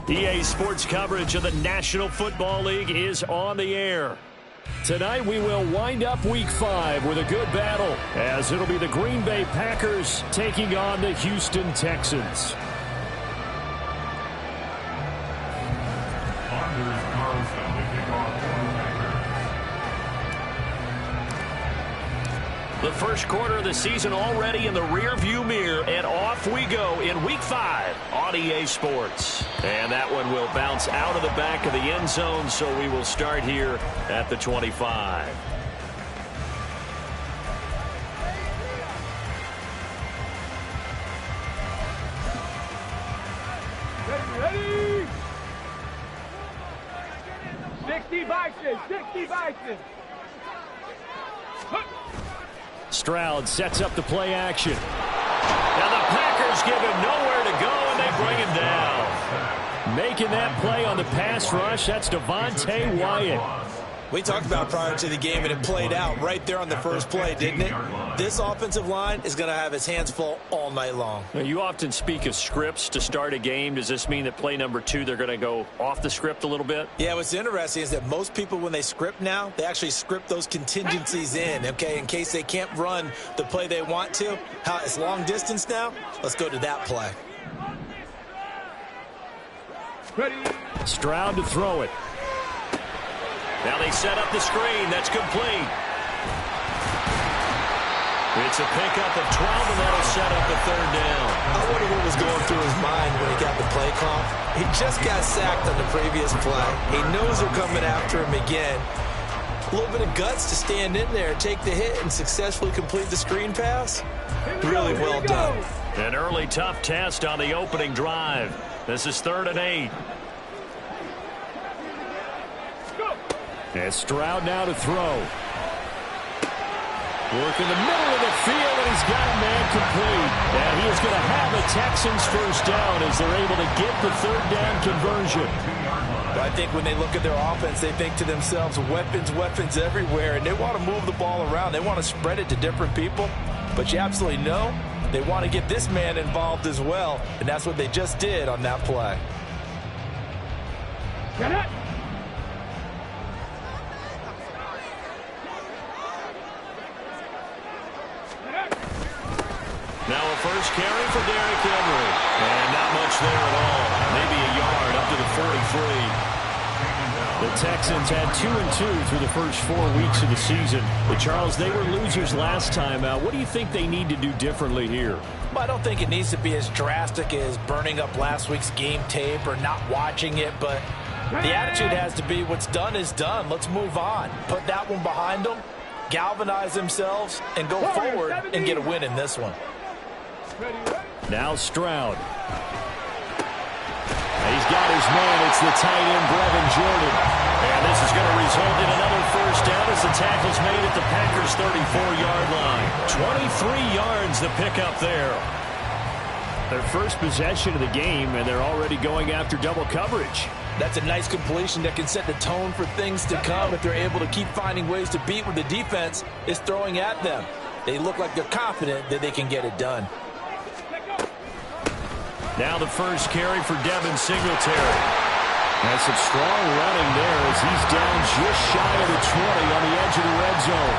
EA Sports coverage of the National Football League is on the air. Tonight we will wind up Week 5 with a good battle, as it'll be the Green Bay Packers taking on the Houston Texans. The first quarter of the season already in the rearview mirror, and off we go in Week 5 on EA Sports. And that one will bounce out of the back of the end zone, so we will start here at the 25. Ready? 60 Bison, 60 Bison. Stroud sets up the play action. Now the Packers give him nowhere to go, and they bring him down. Making that play on the pass rush, that's Devontae Wyatt. We talked about prior to the game, and it played out right there on the first play, didn't it? This offensive line is going to have its hands full all night long. Now, you often speak of scripts to start a game. Does this mean that play number 2, they're going to go off the script a little bit? Yeah, what's interesting is that most people, when they script now, they actually script those contingencies in, okay, in case they can't run the play they want to. How it's long distance now? Let's go to that play. Ready? Stroud to throw it. Now they set up the screen. That's complete. It's a pickup of 12, and that'll set up a third down. I wonder what was going through his mind when he got the play call. He just got sacked on the previous play. He knows they're coming after him again. A little bit of guts to stand in there, take the hit, and successfully complete the screen pass. Really well done. An early tough test on the opening drive. This is 3rd and 8. And Stroud now to throw. Work in the middle of the field, and he's got a man complete. And he is going to have a Texans first down as they're able to get the third down conversion. I think when they look at their offense, they think to themselves, weapons, weapons everywhere, and they want to move the ball around. They want to spread it to different people. But you absolutely know they want to get this man involved as well, and that's what they just did on that play. Get it! Now a first carry for Derrick Henry. And not much there at all. Maybe a yard up to the 43. The Texans had 2-2 through the first 4 weeks of the season. But Charles, they were losers last time out. What do you think they need to do differently here? Well, I don't think it needs to be as drastic as burning up last week's game tape or not watching it, but the attitude has to be what's done is done. Let's move on. Put that one behind them, galvanize themselves, and go forward and get a win in this one. Now Stroud. He's got his man. It's the tight end, Brevin Jordan. And this is going to result in another first down as the tackle's made at the Packers' 34-yard line. 23 yards the pickup there. Their first possession of the game, and they're already going after double coverage. That's a nice completion that can set the tone for things to come if they're able to keep finding ways to beat what the defense is throwing at them. They look like they're confident that they can get it done. Now the first carry for Devin Singletary. That's some strong running there as he's down just shy of the 20 on the edge of the red zone.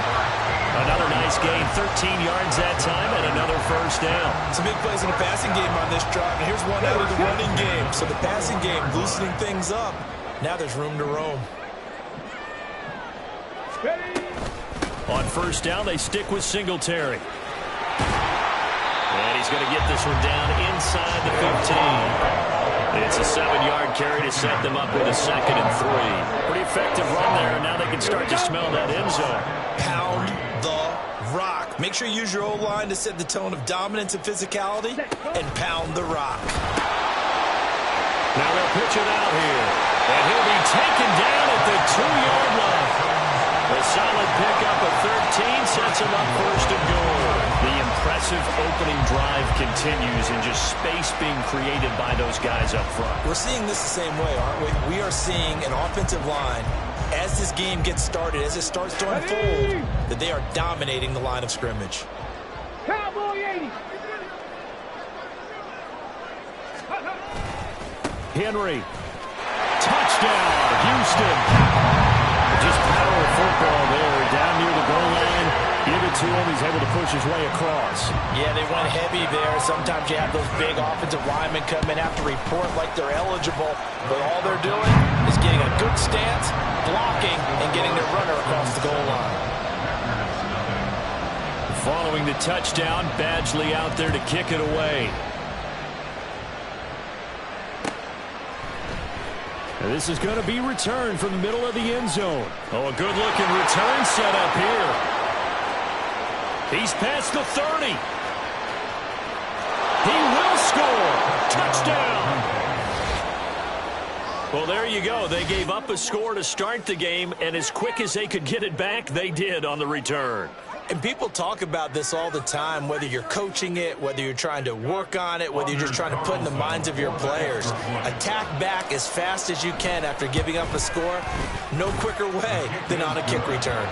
Another nice gain, 13 yards that time, and another first down. Some big plays in the passing game on this drive, and here's one out of the running game. So the passing game loosening things up. Now there's room to roam. On first down, they stick with Singletary. And he's going to get this one down inside the 15. It's a 7-yard carry to set them up with a 2nd and 3. Pretty effective run there, and now they can start to smell that end zone. Pound the rock. Make sure you use your O-line to set the tone of dominance and physicality, and pound the rock. Now they'll pitch it out here, and he'll be taken down at the 2-yard line. A solid pickup of 13 sets him up first and goal. The impressive opening drive continues, and just space being created by those guys up front. We're seeing this the same way, aren't we? We are seeing an offensive line, as this game gets started, as it starts to unfold, that they are dominating the line of scrimmage. Cowboy 80. Henry. Touchdown, Houston. Just power football there. Down near the goal line. Give it to him. He's able to push his way across. Yeah, they went heavy there. Sometimes you have those big offensive linemen come in, have to report like they're eligible. But all they're doing is getting a good stance, blocking, and getting their runner across the goal line. Following the touchdown, Badgley out there to kick it away. And this is going to be returned from the middle of the end zone. Oh, a good-looking return set up here. He's past the 30. He will score. Touchdown. Well, there you go. They gave up a score to start the game, and as quick as they could get it back, they did on the return. And people talk about this all the time, whether you're coaching it, whether you're trying to work on it, whether you're just trying to put in the minds of your players. Attack back as fast as you can after giving up a score. No quicker way than on a kick return.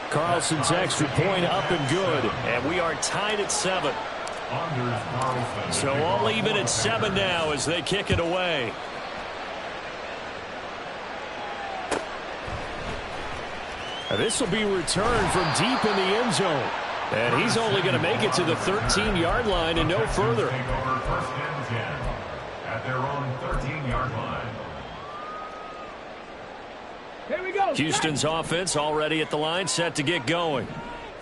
Carlson's extra point up and good, and we are tied at 7. So all even at 7 now as they kick it away. This will be returned from deep in the end zone. And he's only going to make it to the 13-yard line and no further. At their own 13-yard line. Here we go. Houston's offense already at the line, set to get going.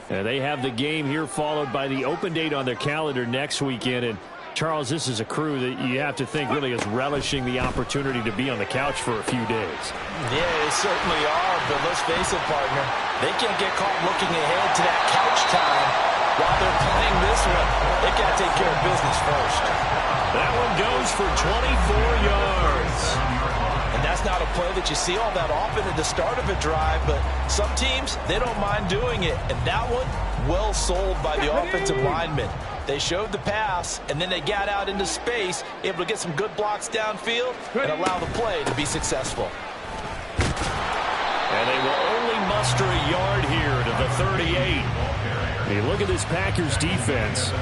And they have the game here followed by the open date on their calendar next weekend. And Charles, this is a crew that you have to think really is relishing the opportunity to be on the couch for a few days. Yeah, they certainly are, but let's face it, partner. They can't get caught looking ahead to that couch time while they're playing this one. They got to take care of business first. That one goes for 24 yards. And that's not a play that you see all that often at the start of a drive, but some teams, they don't mind doing it. And that one, well sold by the offensive lineman. They showed the pass, and then they got out into space, able to get some good blocks downfield and allow the play to be successful. And they will only muster a yard here to the 38. Hey, look at this Packers defense.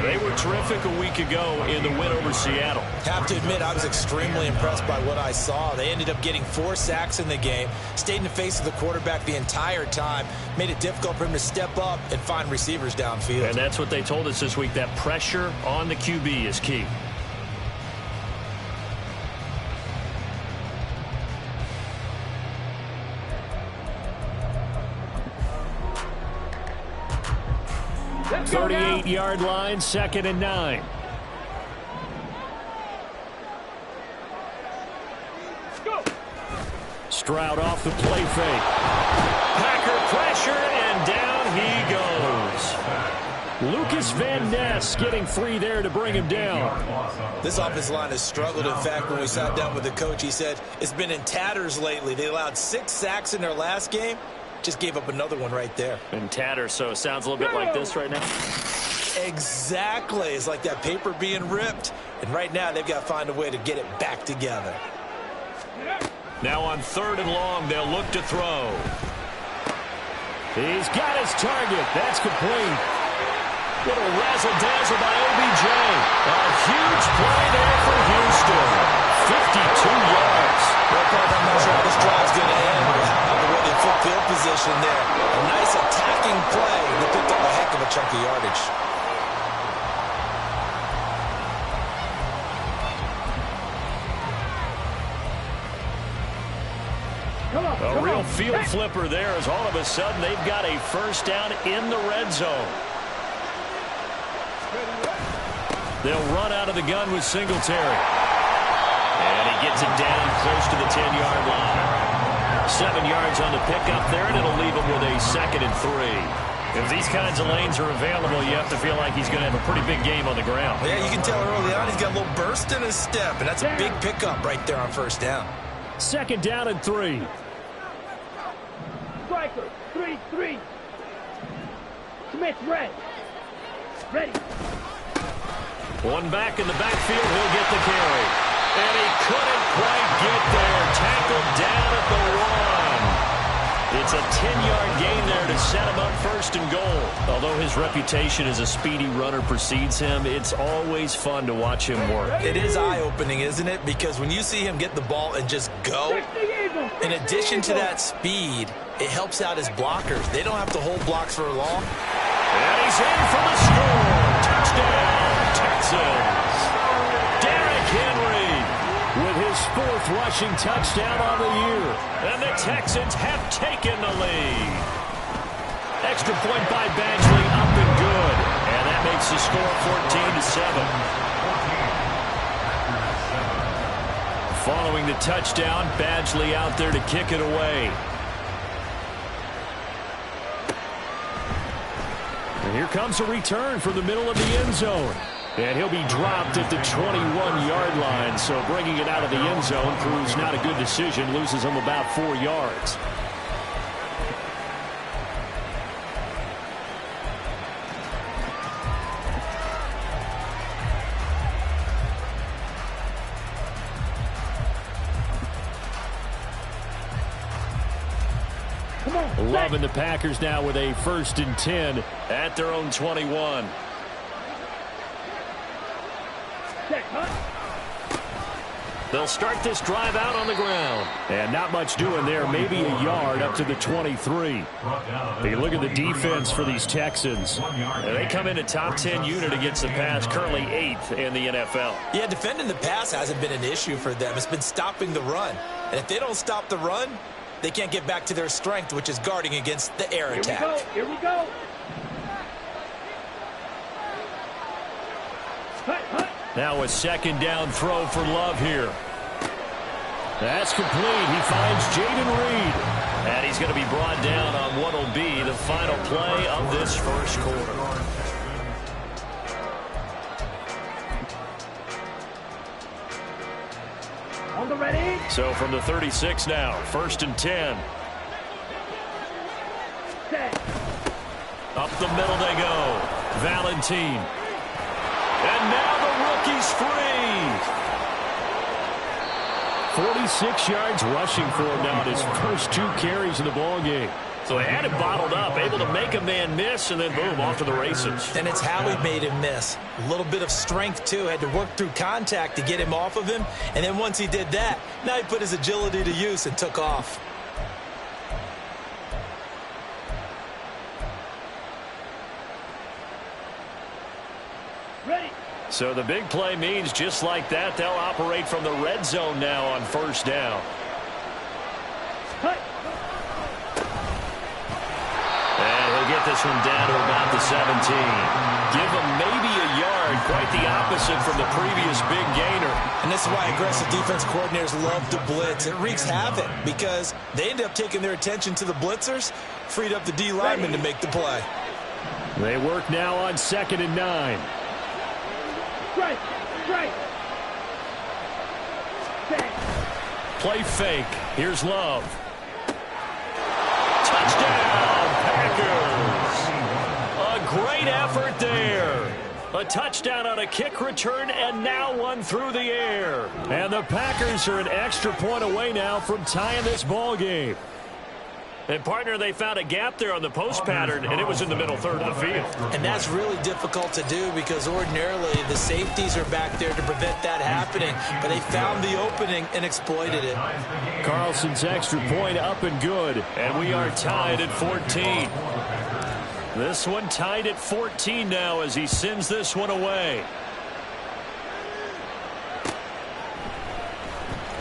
They were terrific a week ago in the win over Seattle. Have to admit, I was extremely impressed by what I saw. They ended up getting 4 sacks in the game, stayed in the face of the quarterback the entire time, made it difficult for him to step up and find receivers downfield. And that's what they told us this week, that pressure on the QB is key. Let's go now. 38-yard line, 2nd and 9. Go. Stroud off the play fake. Packer pressure, and down he goes. Lucas Van Ness getting free there to bring him down. This offensive line has struggled. In fact, when we sat down with the coach, he said it's been in tatters lately. They allowed 6 sacks in their last game. Just gave up another one right there. In tatters, so it sounds a little bit like this right now. Exactly. It's like that paper being ripped. And right now, they've got to find a way to get it back together. Now on 3rd and long, they'll look to throw. He's got his target. That's complete. Little razzle-dazzle by OBJ. A huge play there for Houston. 52 yards. Well, I'm not sure how this drive's going to end. How about the way they flip field position there? A nice attacking play. They picked up a heck of a chunk of yardage. A real field flipper there as all of a sudden they've got a first down in the red zone. They'll run out of the gun with Singletary. And he gets it down close to the 10-yard line. 7 yards on the pickup there, and it'll leave him with a 2nd and 3. If these kinds of lanes are available, you have to feel like he's going to have a pretty big game on the ground. Yeah, you can tell early on he's got a little burst in his step, and that's a big pickup right there on first down. 2nd down and 3. Striker, 3-3. Smith, red. Ready. One back in the backfield, he'll get the carry. And he couldn't quite get there. Tackled down at the 1. It's a 10-yard gain there to set him up first and goal. Although his reputation as a speedy runner precedes him, it's always fun to watch him work. It is eye-opening, isn't it? Because when you see him get the ball and just go, in addition to that speed, it helps out his blockers. They don't have to hold blocks for long. And he's in for the score. Touchdown, Texans. Derrick Henry with his 4th rushing touchdown on the year. And the Texans have taken the lead. Extra point by Badgley, up and good. And that makes the score 14-7. Following the touchdown, Badgley out there to kick it away. And here comes a return from the middle of the end zone. And he'll be dropped at the 21-yard line. So bringing it out of the end zone proves not a good decision. Loses him about 4 yards. Loving the Packers now with a 1st and 10 at their own 21. They'll start this drive out on the ground. And not much doing there. Maybe a yard up to the 23. You look at the defense for these Texans. They come in a top 10 unit against the pass, currently 8th in the NFL. Yeah, defending the pass hasn't been an issue for them. It's been stopping the run. And if they don't stop the run, they can't get back to their strength, which is guarding against the air attack. Here we go. Now a 2nd down throw for Love here. That's complete. He finds Jaden Reed. And he's going to be brought down on what will be the final play of this first quarter. On the ready. So from the 36 now, 1st and 10. Set. Up the middle they go. Valentine. And now the rookie's free. 46 yards rushing for him now in his first 2 carries in the ballgame. So he had it bottled up, able to make a man miss, and then boom, off to the races. And it's how he made him miss. A little bit of strength, too. Had to work through contact to get him off of him. And then once he did that, now he put his agility to use and took off. Ready. So the big play means just like that, they'll operate from the red zone now on 1st down. Cut. And he'll get this one down to about the 17. Give him maybe a yard, quite the opposite from the previous big gainer. And this is why aggressive defense coordinators love to blitz. It wreaks havoc because they end up taking their attention to the blitzers, freed up the D lineman to make the play. They work now on 2nd and 9. Strike. Strike. Set. Play fake. Here's Love. Touchdown, Packers. A great effort there. A touchdown on a kick return, and now one through the air. And the Packers are an extra point away now from tying this ball game. And, partner, they found a gap there on the post pattern, and it was in the middle third of the field. And that's really difficult to do because ordinarily the safeties are back there to prevent that happening. But they found the opening and exploited it. Carlson's extra point up and good, and we are tied at 14. This one tied at 14 now as he sends this one away.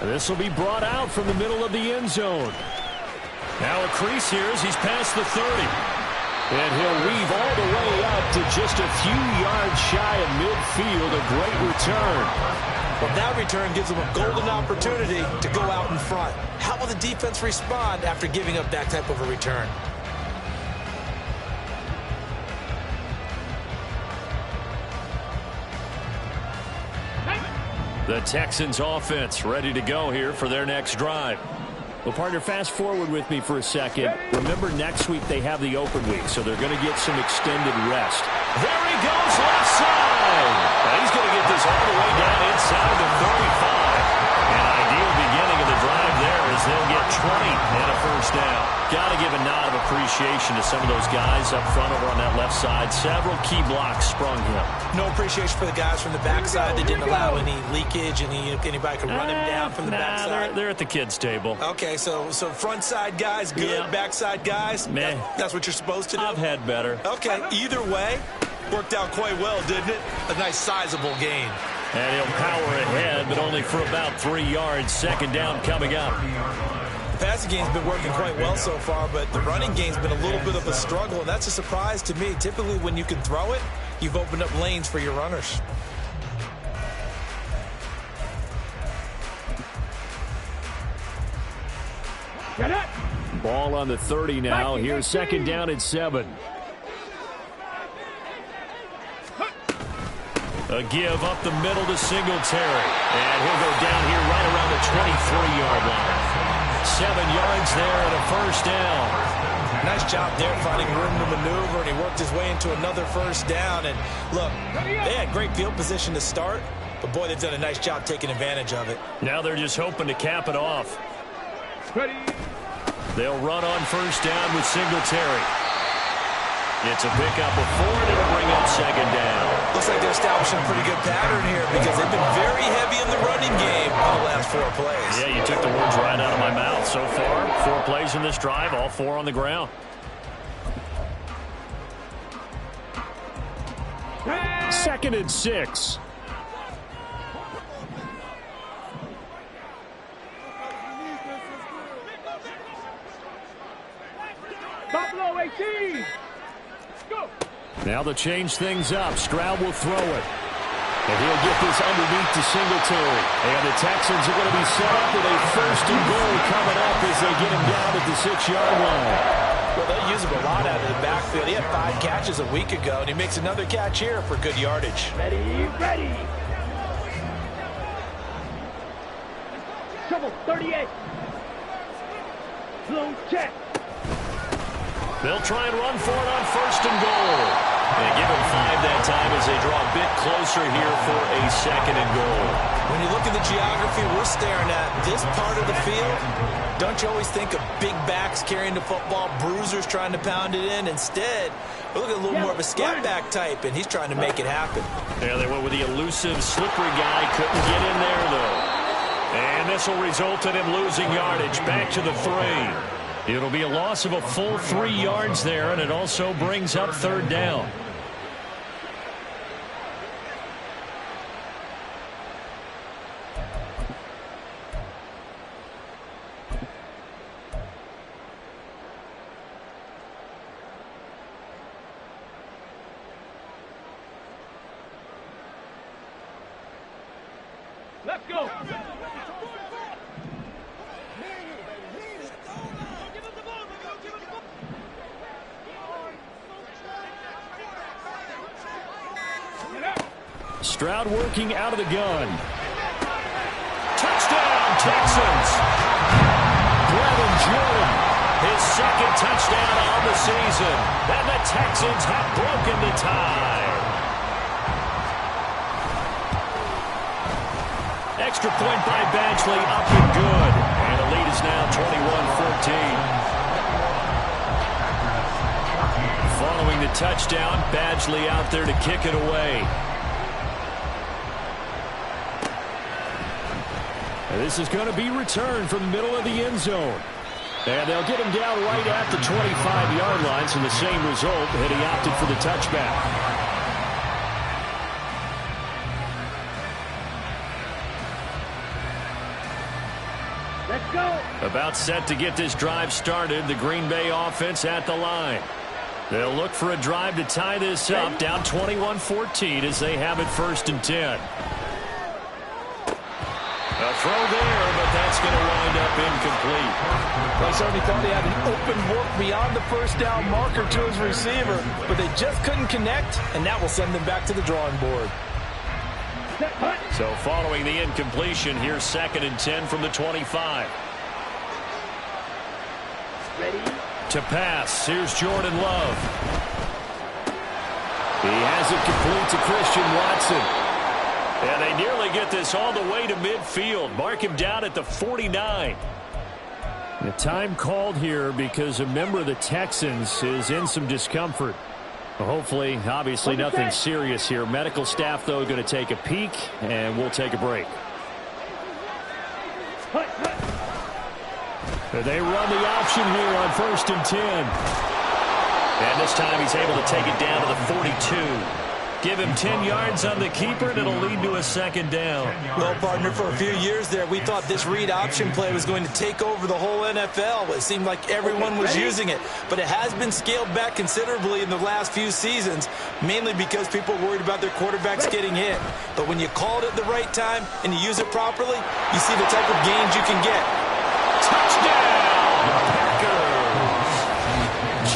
And this will be brought out from the middle of the end zone. Now a crease here as he's past the 30. And he'll weave all the way up to just a few yards shy of midfield. A great return. Well, that return gives them a golden opportunity to go out in front. How will the defense respond after giving up that type of a return? The Texans offense ready to go here for their next drive. Well, partner, fast forward with me for a second. Remember, next week they have the open week, so they're going to get some extended rest. There he goes, left side. And he's going to get this all the way down inside the 45. An ideal beginning of the drive there as they'll get 20 and a 1st down. Got to give a nod of appreciation to some of those guys up front over on that left side. Several key blocks sprung him. No appreciation for the guys from the backside that didn't allow any leakage, and anybody could run him down from the backside. They're at the kids' table. Okay, so front side guys, good. Yeah. Backside guys, man. That's what you're supposed to do? I've had better. Okay, either way, worked out quite well, didn't it? A nice sizable gain. And he'll power ahead, but only for about 3 yards. Second down coming up. The passing game's been working quite well so far, but the running game's been a little bit of a struggle, and that's a surprise to me. Typically, when you can throw it, you've opened up lanes for your runners. Get it. Ball on the 30 now. Here's second down at 7. A give up the middle to Singletary. And he'll go down here right around the 23-yard line. 7 yards there and a first down. Nice job there finding room to maneuver, and he worked his way into another first down. And look, they had great field position to start, but boy, they've done a nice job taking advantage of it. Now they're just hoping to cap it off. Ready. They'll run on first down with Singletary. It's a pickup of 4, and it'll bring up second down. Looks like they're establishing a pretty good pattern here because they've been very heavy in the running game on the last 4 plays. Yeah, you took the words right out of my mouth. So far, 4 plays in this drive, all 4 on the ground. Second and 6. Buffalo 18. Go. Now they'll change things up. Stroud will throw it. And he'll get this underneath to Singletary. And the Texans are going to be set up with a first and goal coming up as they get him down at the 6-yard line. Well, they'll use him a lot out of the backfield. He had 5 catches a week ago, and he makes another catch here for good yardage. Ready, ready. Trouble 38. Slow check. They'll try and run for it on first and goal. And give him 5 that time as they draw a bit closer here for a second and goal. When you look at the geography we're staring at, this part of the field, don't you always think of big backs carrying the football, bruisers trying to pound it in? Instead, we look at a little more of a scat back type, and he's trying to make it happen. Yeah, they went with the elusive, slippery guy. Couldn't get in there, though. And this will result in him losing yardage. Back to the 3. It'll be a loss of a full 3 yards there, and it also brings up third down. Let's go. Stroud working out of the gun. Touchdown, Texans. Brevin Jordan, his second touchdown on the season. And the Texans have broken the tie. Extra point by Badgley, up and good. And the lead is now 21-14. Following the touchdown, Badgley out there to kick it away. And this is going to be returned from the middle of the end zone. And they'll get him down right at the 25-yard line, so the same result, and he opted for the touchback. Let's go. About set to get this drive started, the Green Bay offense at the line. They'll look for a drive to tie this up, down 21-14 as they have it first and 10. A throw there, but that's going to wind up incomplete. Well, he certainly thought he had an open look beyond the first down marker to his receiver, but they just couldn't connect, and that will send them back to the drawing board. So following the incompletion, here's second and 10 from the 25. Ready. To pass, here's Jordan Love. He has it complete to Christian Watson. And they nearly get this all the way to midfield. Mark him down at the 49. The time called here because a member of the Texans is in some discomfort. Well, hopefully, obviously nothing serious here. Medical staff, though, going to take a peek, and we'll take a break. They run the option here on 1st and 10. And this time he's able to take it down to the 42. Give him 10 yards on the keeper, and it'll lead to a 2nd down. Well, partner, for a few years there, we thought this read option play was going to take over the whole NFL. It seemed like everyone was using it. But it has been scaled back considerably in the last few seasons, mainly because people are worried about their quarterbacks getting hit. But when you call it at the right time and you use it properly, you see the type of gains you can get. Touchdown, Packers!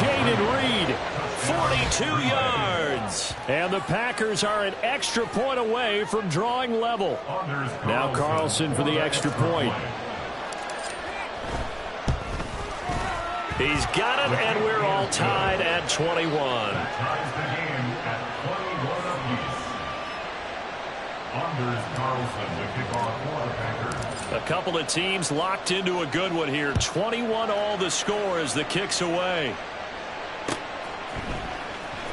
Jaden Reed, 42 yards. And the Packers are an extra point away from drawing level. Now Carlson for the extra point. He's got it, and we're all tied at 21. A couple of teams locked into a good one here. 21 all the score as the kick's away.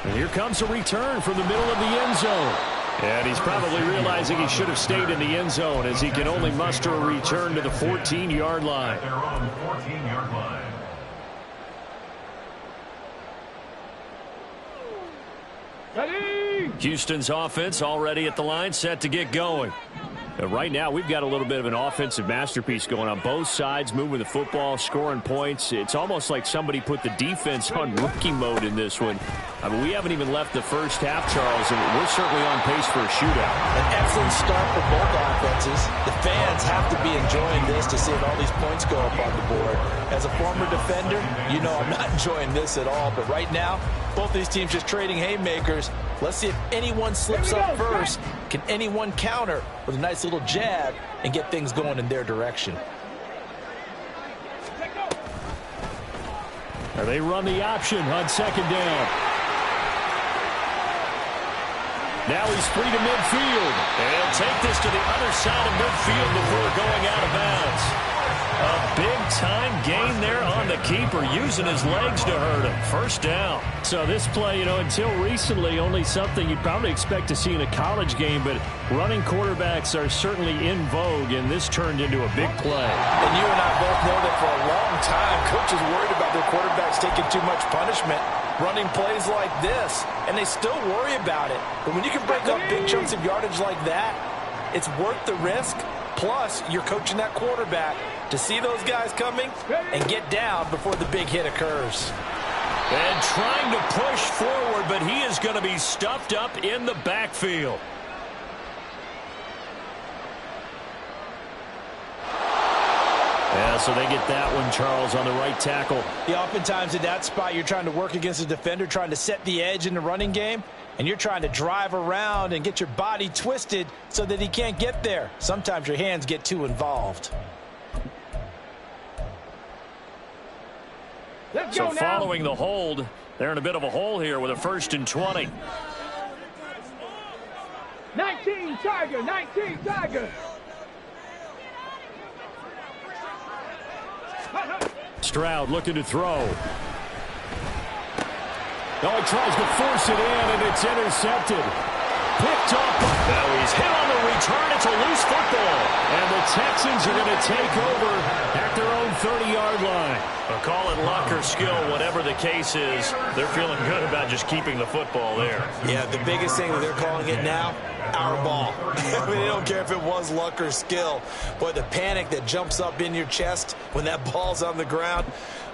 And here comes a return from the middle of the end zone. And he's probably realizing he should have stayed in the end zone as he can only muster a return to the 14-yard line. They're on the 14-yard line. Ready! Houston's offense already at the line, set to get going. Right now, we've got a little bit of an offensive masterpiece going on both sides, moving the football, scoring points. It's almost like somebody put the defense on rookie mode in this one. I mean, we haven't even left the first half, Charles, and we're certainly on pace for a shootout. An excellent start for both offenses. The fans have to be enjoying this to see all these points go up on the board. As a former defender, you know I'm not enjoying this at all. But right now, both these teams just trading haymakers. Let's see if anyone slips up first. Can anyone counter with a nice little jab and get things going in their direction? They run the option on 2nd down. Now he's free to midfield. And take this to the other side of midfield before going out of bounds. A big-time gain there on the keeper, using his legs to hurt him. 1st down. So this play, until recently, only something you'd probably expect to see in a college game, but running quarterbacks are certainly in vogue, and this turned into a big play. And you and I both know that for a long time, coaches worried about their quarterbacks taking too much punishment, running plays like this, and they still worry about it. But when you can break up big chunks of yardage like that, it's worth the risk. Plus, you're coaching that quarterback to see those guys coming and get down before the big hit occurs. And trying to push forward, but he is going to be stuffed up in the backfield. Yeah, so they get that one, Charles, on the right tackle. Yeah, oftentimes in that spot, you're trying to work against a defender, trying to set the edge in the running game, and you're trying to drive around and get your body twisted so that he can't get there. Sometimes your hands get too involved. Let's So go now. following the hold, they're in a bit of a hole here with a 1st and 20. 19 Tiger, 19 Tiger. Stroud looking to throw. Oh, he tries to force it in, and it's intercepted. Picked up. Now he's hit on the return. It's a loose football. And the Texans are going to take over at their own 30-yard line. I'll call it luck or skill, whatever the case is. They're feeling good about just keeping the football there. Yeah, the biggest thing that they're calling it now, our ball. I mean, they don't care if it was luck or skill. Boy, the panic that jumps up in your chest when that ball's on the ground,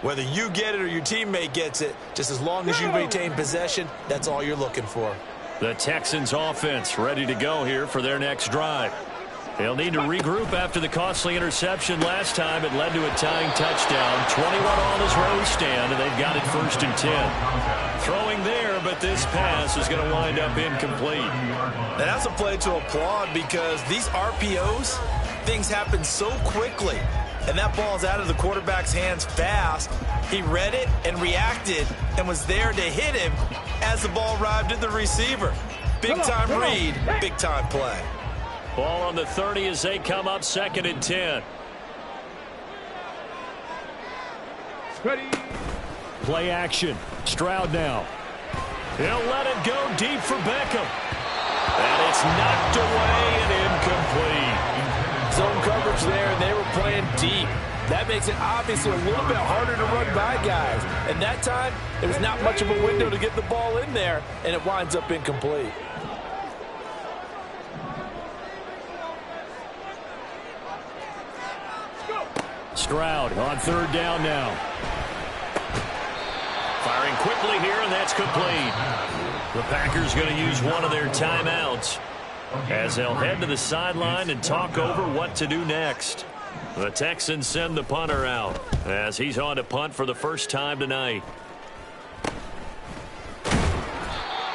whether you get it or your teammate gets it, just as long as you maintain possession, that's all you're looking for. The Texans offense ready to go here for their next drive. They'll need to regroup after the costly interception last time. It led to a tying touchdown. 21 on his road stand, and they've got it 1st and 10. Throwing there, but this pass is going to wind up incomplete. And that's a play to applaud because these RPOs, things happen so quickly. And that ball's out of the quarterback's hands fast. He read it and reacted and was there to hit him as the ball arrived at the receiver. Big-time read, big-time play. Ball on the 30 as they come up 2nd and 10. Ready. Play action. Stroud now. He'll let it go deep for Beckham. And it's knocked away and incomplete. Zone coverage there, and they were playing deep. That makes it obviously a little bit harder to run by guys. And that time, there was not much of a window to get the ball in there, and it winds up incomplete. Stroud on third down now. Firing quickly here, and that's complete. The Packers going to use one of their timeouts as they'll head to the sideline and talk over what to do next. The Texans send the punter out as he's on to punt for the first time tonight.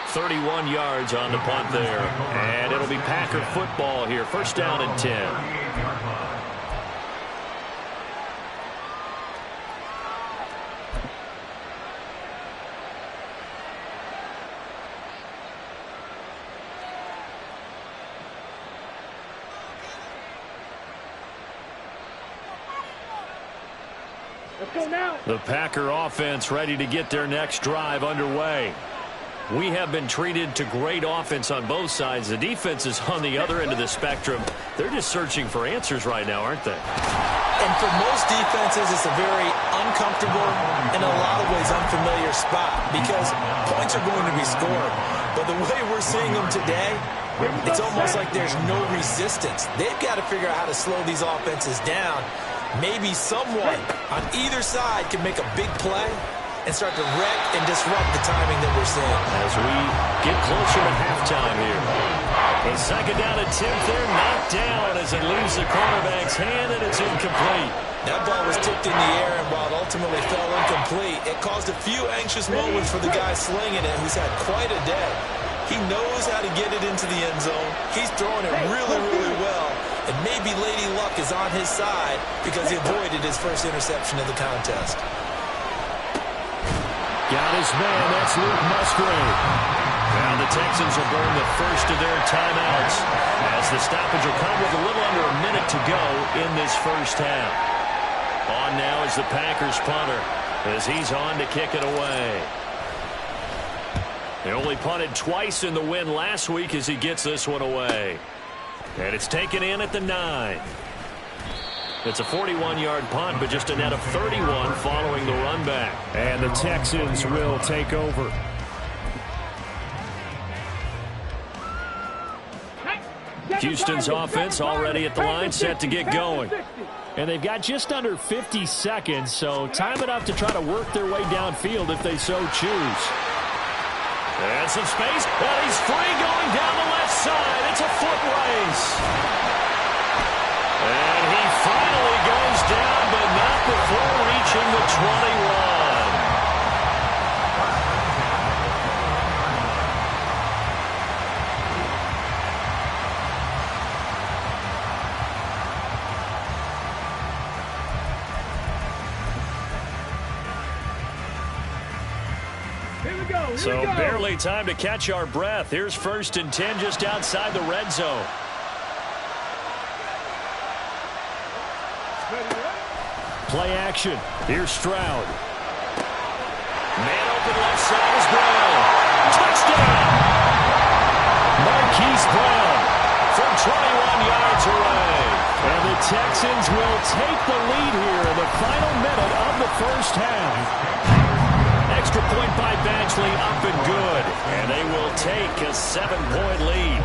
31 yards on the punt there. And it'll be Packer football here. First down and 10. Let's go now. The Packer offense ready to get their next drive underway. We have been treated to great offense on both sides. The defense is on the other end of the spectrum. They're just searching for answers right now, aren't they? And for most defenses, it's a very uncomfortable, in a lot of ways, unfamiliar spot because points are going to be scored. But the way we're seeing them today, it's almost like there's no resistance. They've got to figure out how to slow these offenses down. Maybe someone on either side can make a big play and start to wreck and disrupt the timing that we're seeing. As we get closer to halftime here. The second down and 10th there, knocked down as it leaves the cornerback's hand, and it's incomplete. That ball was tipped in the air, and while it ultimately fell incomplete, it caused a few anxious moments for the guy slinging it, who's had quite a day. He knows how to get it into the end zone. He's throwing it really, really well. And maybe Lady Luck is on his side because he avoided his first interception of the contest. Got his man. That's Luke Musgrave. Now the Texans will burn the first of their timeouts as the stoppage will come with a little under a minute to go in this first half. On now is the Packers punter as he's on to kick it away. They only punted twice in the win last week as he gets this one away. And it's taken in at the 9. It's a 41-yard punt, but just a net of 31 following the run back. And the Texans will take over. Houston's offense already at the line, set to get going. And they've got just under 50 seconds, so time enough to try to work their way downfield if they so choose. And some space, and he's free going down the left side. It's a foot race. And he finally goes down, but not before reaching the 21. So barely time to catch our breath. Here's first and 10 just outside the red zone. Play action. Here's Stroud. Man open left side is Brown. Touchdown! Marquise Brown from 21 yards away. And the Texans will take the lead here in the final minute of the first half. Extra point by Badgley, up and good. And they will take a 7-point lead.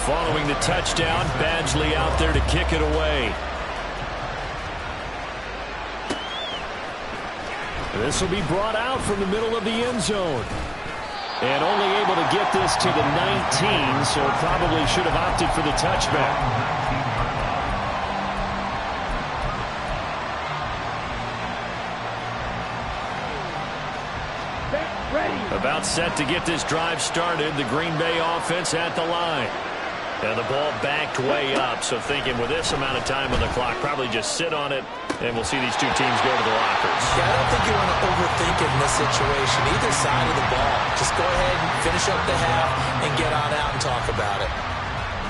Following the touchdown, Badgley out there to kick it away. This will be brought out from the middle of the end zone. And only able to get this to the 19, so probably should have opted for the touchback. About set to get this drive started. The Green Bay offense at the line. And the ball backed way up, so thinking with this amount of time on the clock, probably just sit on it, and we'll see these two teams go to the lockers. Yeah, I don't think you want to overthink it in this situation. Either side of the ball. Just go ahead and finish up the half and get on out and talk about it.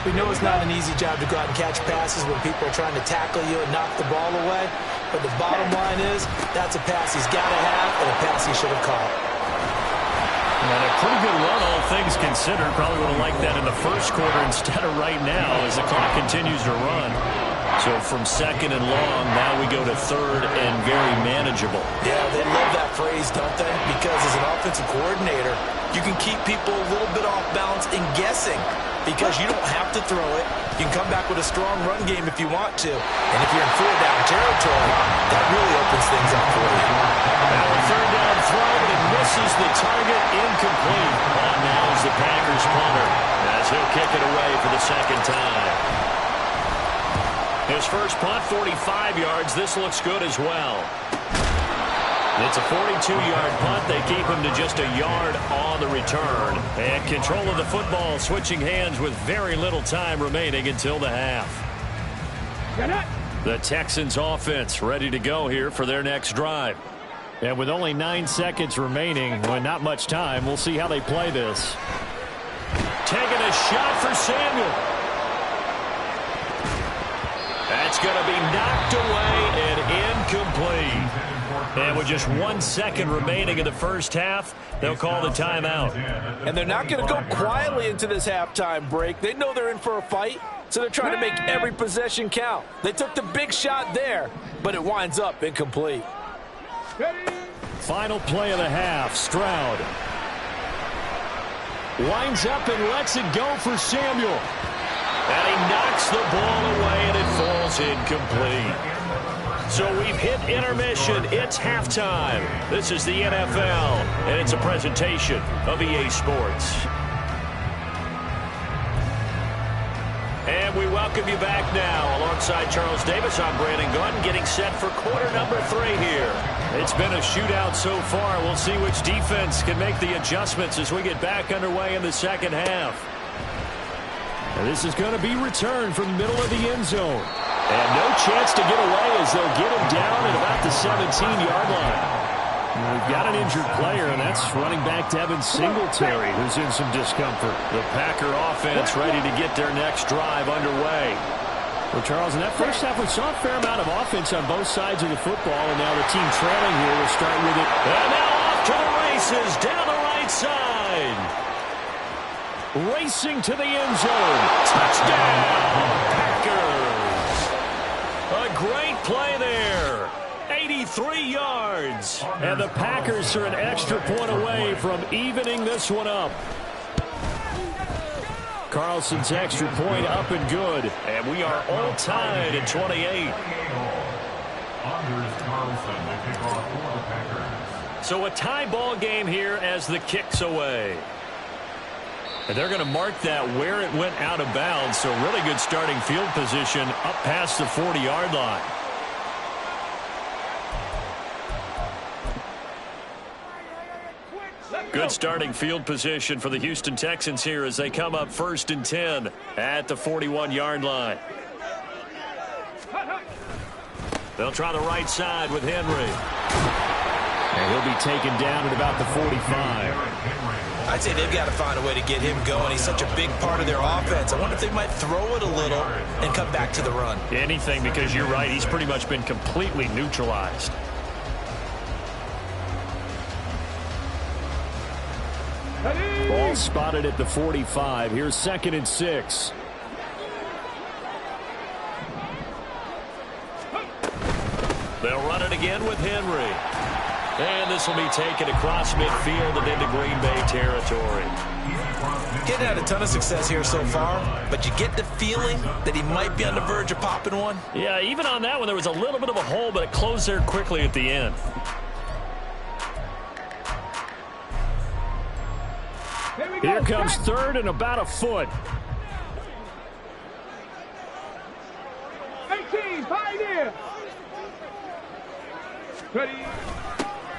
We know it's not an easy job to go out and catch passes when people are trying to tackle you and knock the ball away. but the bottom line is that's a pass he's got to have and a pass he should have caught. And a pretty good run, all things considered. Probably would have liked that in the first quarter instead of right now as the clock continues to run. So from second and long, now we go to third and very manageable. Yeah, they love that phrase, don't they? Because as an offensive coordinator, you can keep people a little bit off balance and guessing because you don't have to throw it. You can come back with a strong run game if you want to. And if you're in fourth down territory, that really opens things up for you. Now a third down throw, but it misses the target, incomplete. On now is the Packers punter as he'll kick it away for the second time. His first punt, 45 yards. This looks good as well. It's a 42-yard punt. They keep him to just a yard on the return. And control of the football switching hands with very little time remaining until the half. The Texans offense ready to go here for their next drive. And with only 9 seconds remaining, and not much time, we'll see how they play this. Taking a shot for Samuel. That's going to be knocked away and incomplete. And with just 1 second remaining in the first half, they'll call the timeout. And they're not going to go quietly into this halftime break. They know they're in for a fight, so they're trying to make every possession count. They took the big shot there, but it winds up incomplete. Final play of the half, Stroud. Winds up and lets it go for Samuel. And he knocks the ball away, and it falls incomplete. So we've hit intermission. It's halftime. This is the NFL, and it's a presentation of EA Sports. And we welcome you back now. Alongside Charles Davis, I'm Brandon Gordon, getting set for quarter number 3 here. It's been a shootout so far. We'll see which defense can make the adjustments as we get back underway in the second half. And this is going to be returned from the middle of the end zone. And no chance to get away as they'll get him down at about the 17-yard line. And we've got an injured player, and that's running back Devin Singletary, who's in some discomfort. The Packer offense ready to get their next drive underway. Well, Charles, in that first half, we saw a fair amount of offense on both sides of the football, and now the team trailing here will start with it. And now off to the races down the right side. Racing to the end zone. Touchdown, Packers. A great play there. 83 yards. And the Packers are an extra point away from evening this one up. Carlson's extra point up and good. And we are all tied at 28. So a tie ball game here as the kick's away. And they're going to mark that where it went out of bounds. So really good starting field position up past the 40-yard line. Good starting field position for the Houston Texans here as they come up 1st and 10 at the 41-yard line. They'll try the right side with Henry. And he'll be taken down at about the 45. I'd say they've got to find a way to get him going. He's such a big part of their offense. I wonder if they might throw it a little and come back to the run. Anything, because you're right. He's pretty much been completely neutralized. Ball spotted at the 45. Here's 2nd and 6. They'll run it again with Henry. And this will be taken across midfield and into Green Bay territory. Getting had a ton of success here so far, but you get the feeling that he might be on the verge of popping one. Yeah, even on that one, there was a little bit of a hole, but it closed there quickly at the end. Here comes 3rd and about a foot. 18, Pioneer. Ready.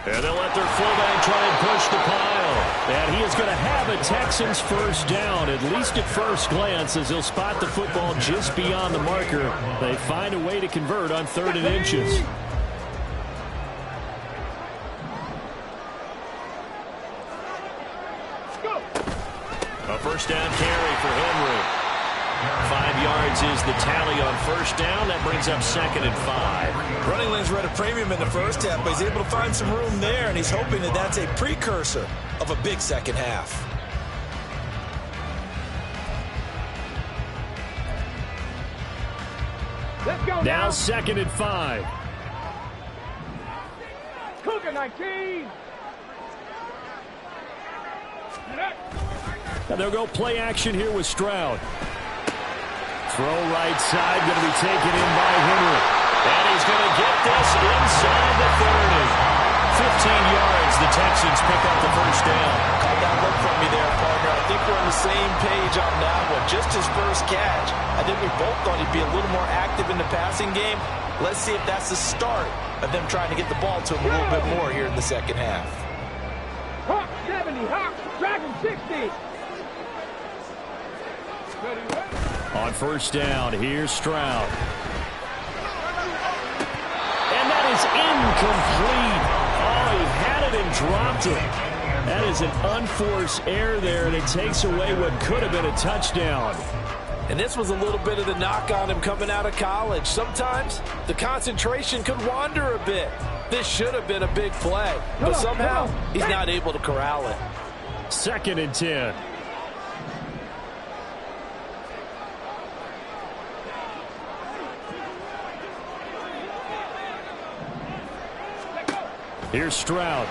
And they'll let their fullback try and push the pile. And he is going to have a Texans first down, at least at first glance, as he'll spot the football just beyond the marker. They find a way to convert on 3rd and inches. A first down carry for Henry. 5 yards is the tally on first down. That brings up 2nd and 5. Running lanes were at a premium in the first half, but he's able to find some room there, and he's hoping that that's a precursor of a big second half. Let's go Now 2nd and 5. Cougar 19. And they'll go play action here with Stroud. Throw right side, going to be taken in by Henry. And he's going to get this inside the 30. 15 yards, the Texans pick up the first down. Caught that look from me there, partner. I think we're on the same page on that one. Just his first catch. I think we both thought he'd be a little more active in the passing game. Let's see if that's the start of them trying to get the ball to him a little bit more here in the second half. Hawk 70, Hawk, Dragon 60. On first down, here's Stroud. And that is incomplete. Oh, he had it and dropped it. That is an unforced error there, and it takes away what could have been a touchdown. And this was a little bit of the knock on him coming out of college. Sometimes the concentration could wander a bit. This should have been a big play, but somehow he's not able to corral it. 2nd and 10. Here's Stroud.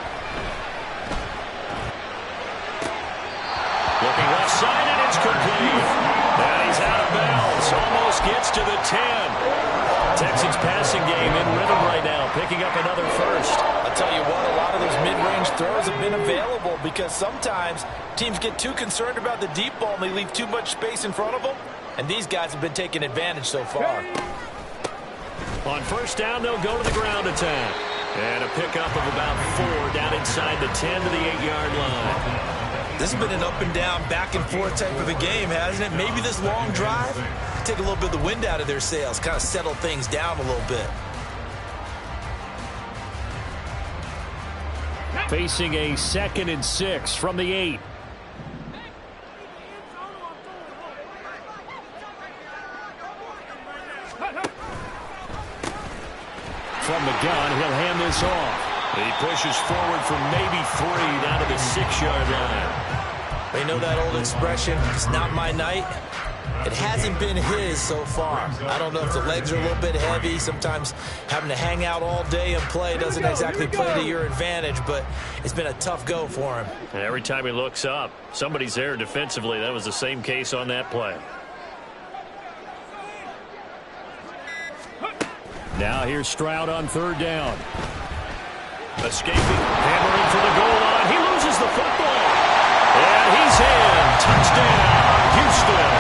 Looking left side, and it's complete. And he's out of bounds. Almost gets to the 10. Texans passing game in rhythm right now, picking up another first. I'll tell you what, a lot of those mid-range throws have been available because sometimes teams get too concerned about the deep ball and they leave too much space in front of them. And these guys have been taking advantage so far. On first down, they'll go to the ground attack. And a pickup of about 4 down inside the 10 to the 8-yard line. This has been an up and down, back and forth type of a game, hasn't it? Maybe this long drive take a little bit of the wind out of their sails, kind of settle things down a little bit. Facing a 2nd and 6 from the 8. From the gun, he'll hand this off. He pushes forward for maybe 3 down to the 6-yard line. They know that old expression, it's not my night. It hasn't been his so far. I don't know if the legs are a little bit heavy. Sometimes having to hang out all day and play doesn't exactly play to your advantage, but it's been a tough go for him. And every time he looks up, somebody's there defensively. That was the same case on that play. Now here's Stroud on 3rd down. Escaping, hammering for the goal line. He loses the football. And he's in. Touchdown, Houston.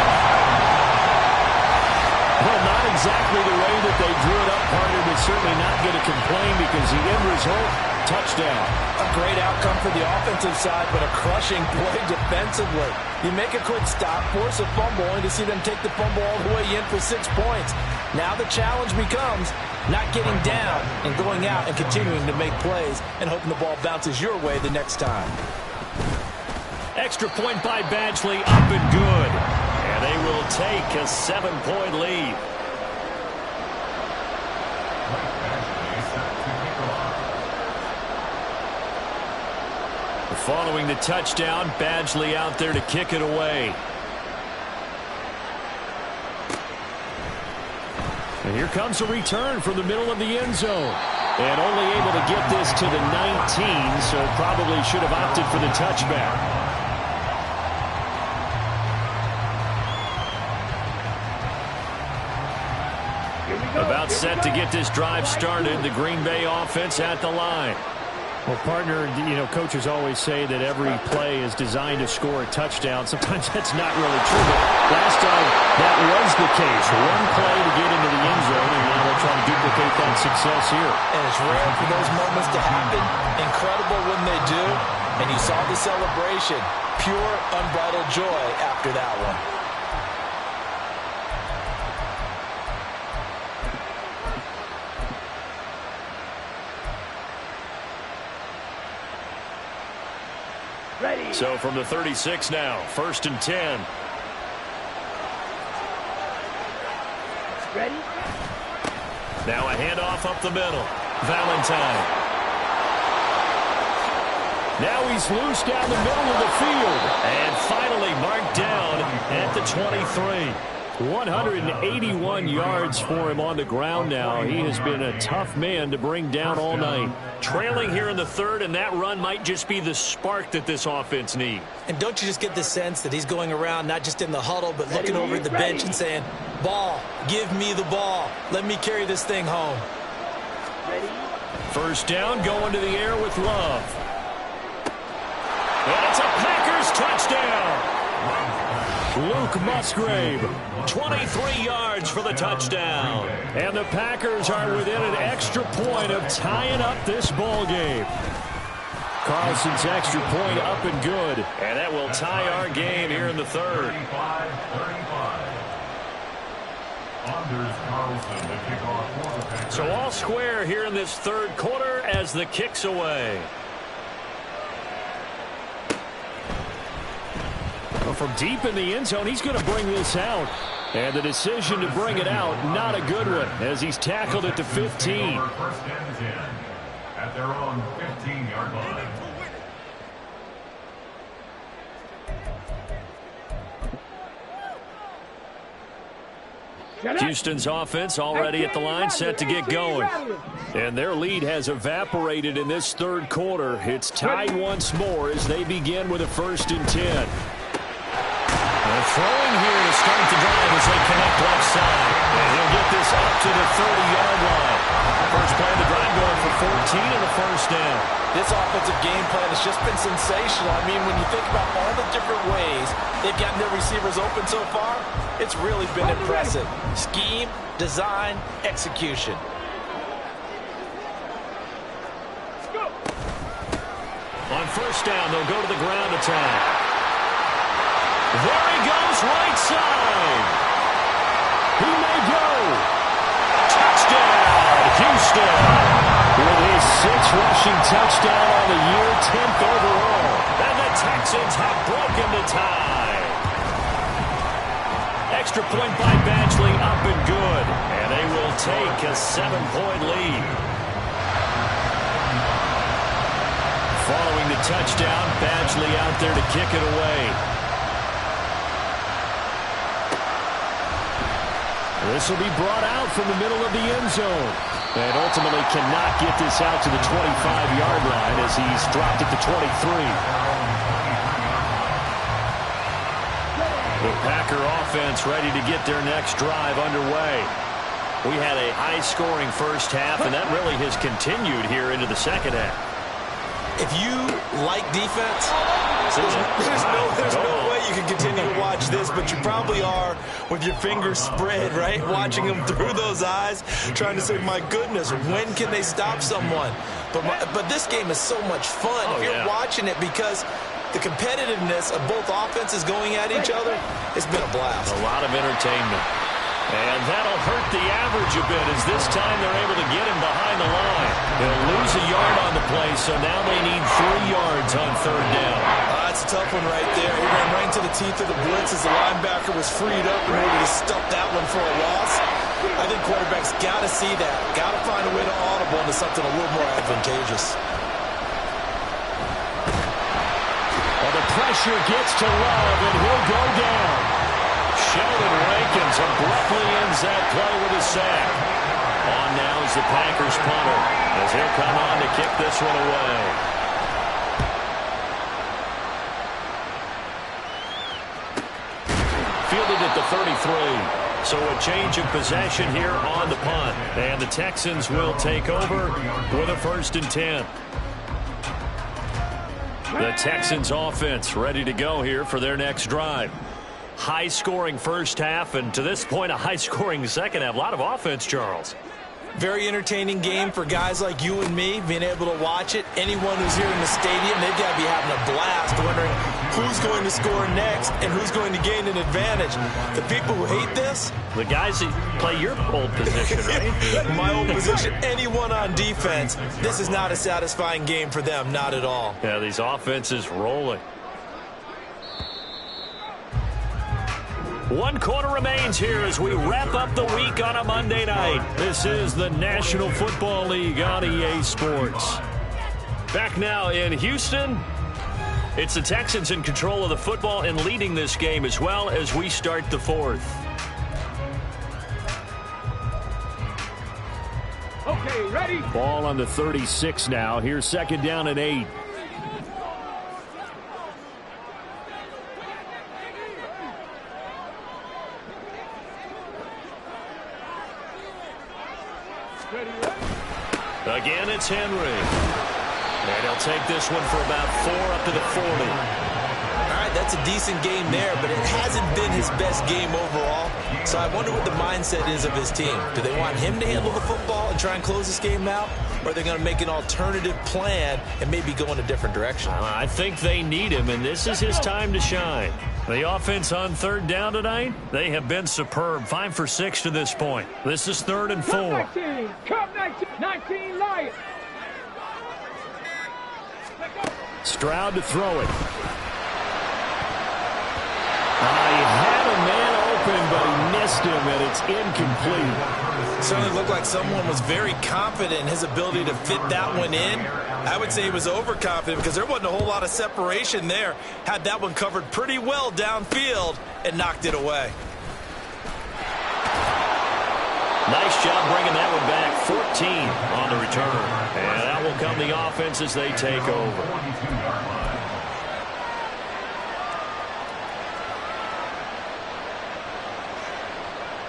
Well, not exactly the way that they drew it up, partner, but certainly not going to complain because the end result, touchdown. A great outcome for the offensive side, but a crushing play defensively. You make a quick stop, force a fumble, only to see them take the fumble all the way in for 6 points. Now the challenge becomes not getting down and going out and continuing to make plays and hoping the ball bounces your way the next time. Extra point by Badgley, up and good. And they will take a 7-point lead. Following the touchdown, Badgley out there to kick it away. And here comes a return from the middle of the end zone. And only able to get this to the 19, so probably should have opted for the touchback. About set to get this drive started. The Green Bay offense at the line. Well, partner, you know, coaches always say that every play is designed to score a touchdown. Sometimes that's not really true, but last time that was the case. One play to get into the end zone, and now they're trying to duplicate that success here. And it's rare for those moments to happen. Incredible when they do. And you saw the celebration. Pure, unbridled joy after that one. Ready. So from the 36 now, 1st and 10. Ready? Now a handoff up the middle. Valentine. Now he's loose down the middle of the field. And finally marked down at the 23. 181 yards for him on the ground now. He has been a tough man to bring down all night. Trailing here in the third, and that run might just be the spark that this offense needs. And don't you just get the sense that he's going around not just in the huddle, but looking over at the bench and saying, ball, give me the ball. Let me carry this thing home. Ready? First down, going to the air with Love. And it's a Packers touchdown. Luke Musgrave, 23 yards for the touchdown. And the Packers are within an extra point of tying up this ball game. Carlson's extra point up and good. And that will tie our game here in the third. 35-35. So all square here in this third quarter as the kick's away. From deep in the end zone, he's going to bring this out. And the decision to bring it out, not a good one, as he's tackled at the 15. First and 10 at their own 15-yard line. Houston's offense already at the line, set to get going. And their lead has evaporated in this third quarter. It's tied once more as they begin with a 1st and 10. Throwing here to start the drive as they connect left side. And he'll get this up to the 30-yard line. First play of the drive going for 14 and a first down. This offensive game plan has just been sensational. I mean, when you think about all the different ways they've gotten their receivers open so far, it's really been impressive. Scheme, design, execution. On first down, they'll go to the ground attack. There he goes, right side. He may go. Touchdown, Houston. With his 6th rushing touchdown on the year, 10th overall. And the Texans have broken the tie. Extra point by Badgley, up and good. And they will take a 7-point lead. Following the touchdown, Badgley out there to kick it away. This will be brought out from the middle of the end zone. And ultimately cannot get this out to the 25-yard line as he's dropped at the 23. The Packer offense ready to get their next drive underway. We had a high-scoring first half, and that really has continued here into the second half. If you like defense, there's no way you can continue to watch this, but you probably are with your fingers spread, right? Watching them through those eyes, trying to say, my goodness, when can they stop someone? But this game is so much fun if you're watching it, because the competitiveness of both offenses going at each other, it's been a blast. A lot of entertainment. And that'll hurt the average a bit as this time they're able to get him behind the line. They'll lose a yard on the play, so now they need 3 yards on third down. That's a tough one right there. He ran right into the teeth of the blitz as the linebacker was freed up in order to stuff that one for a loss. I think quarterbacks got to see that. Got to find a way to audible into something a little more advantageous. Well, the pressure gets to Love, and he'll go down. Sheldon Rankins abruptly ends that play with a sack. On now is the Packers punter as he'll come on to kick this one away. Fielded at the 33. So a change of possession here on the punt. And the Texans will take over with a 1st and 10. The Texans offense ready to go here for their next drive. High-scoring first half, and to this point, a high-scoring second half. A lot of offense, Charles. Very entertaining game for guys like you and me, being able to watch it. Anyone who's here in the stadium, they've got to be having a blast, wondering who's going to score next and who's going to gain an advantage. The people who hate this, the guys that play your old position, right? My old position, anyone on defense, this is not a satisfying game for them, not at all. Yeah, these offenses rolling. One quarter remains here as we wrap up the week on a Monday night. This is the National Football League on EA Sports. Back now in Houston. It's the Texans in control of the football and leading this game as well as we start the fourth. Okay, ready? Ball on the 36 now. Here's second down and 8. Again, it's Henry. And he'll take this one for about 4 up to the 40. All right, that's a decent game there, but it hasn't been his best game overall. So I wonder what the mindset is of his team. Do they want him to handle the football and try and close this game out? Or are they going to make an alternative plan and maybe go in a different direction? I think they need him, and this is his time to shine. The offense on third down tonight, they have been superb. 5 for 6 to this point. This is 3rd and 4. 19, Cup 19 Lions. Stroud to throw it. He had a man open, but he missed him, and it's incomplete. Certainly looked like someone was very confident in his ability to fit that one in. I would say he was overconfident because there wasn't a whole lot of separation there. Had that one covered pretty well downfield and knocked it away. Nice job bringing that one back. 14 on the return. And that will come the offense as they take over.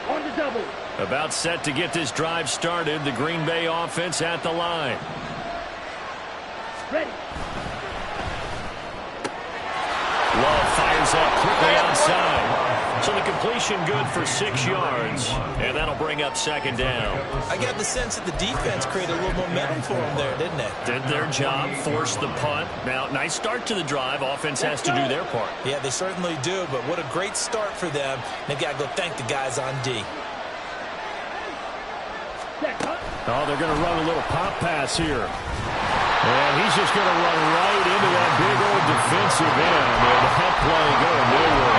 On the double. About set to get this drive started. The Green Bay offense at the line. Ready. Love fires up quickly outside. So the completion good for 6 yards. And that'll bring up second down. I got the sense that the defense created a little momentum for them there, didn't it? Did their job, forced the punt. Now, nice start to the drive. Offense has to do their part. Yeah, they certainly do, but what a great start for them. They've got to go thank the guys on D. Oh, they're going to run a little pop pass here. And he's just going to run right into that big old defensive end. And that play going nowhere.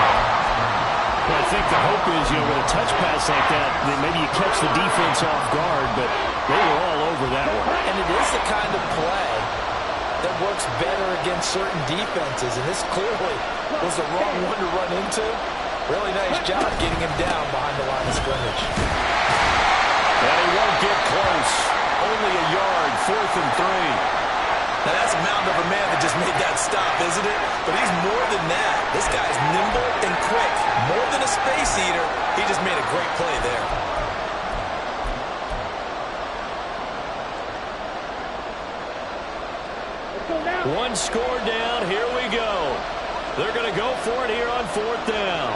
Well, I think the hope is, with a touch pass like that, maybe you catch the defense off guard, but they were all over that one. And it is the kind of play that works better against certain defenses, and this clearly was the wrong one to run into. Really nice job getting him down behind the line of scrimmage. And he won't get close. Only a yard, 4th and 3. Now, that's a mountain of a man that just made that stop, isn't it? But he's more than that. This guy's nimble and quick. More than a space eater, he just made a great play there. One score down. Here we go. They're going to go for it here on 4th down.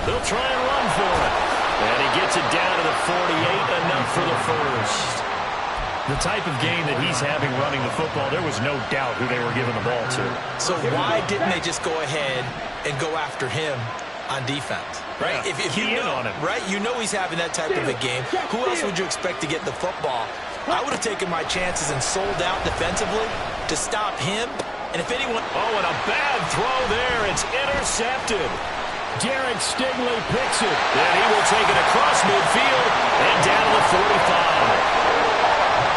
They'll try and run for it. And he gets it down to the 48, enough for the first. The type of game that he's having running the football, there was no doubt who they were giving the ball to. So why didn't they just go ahead and go after him on defense? Right? Yeah, if you know, on him. right? You know he's having that type of a game. Who else would you expect to get the football? I would have taken my chances and sold out defensively to stop him. And if anyone... Oh, and a bad throw there. It's intercepted. Derek Stingley picks it. And he will take it across midfield and down to the 45.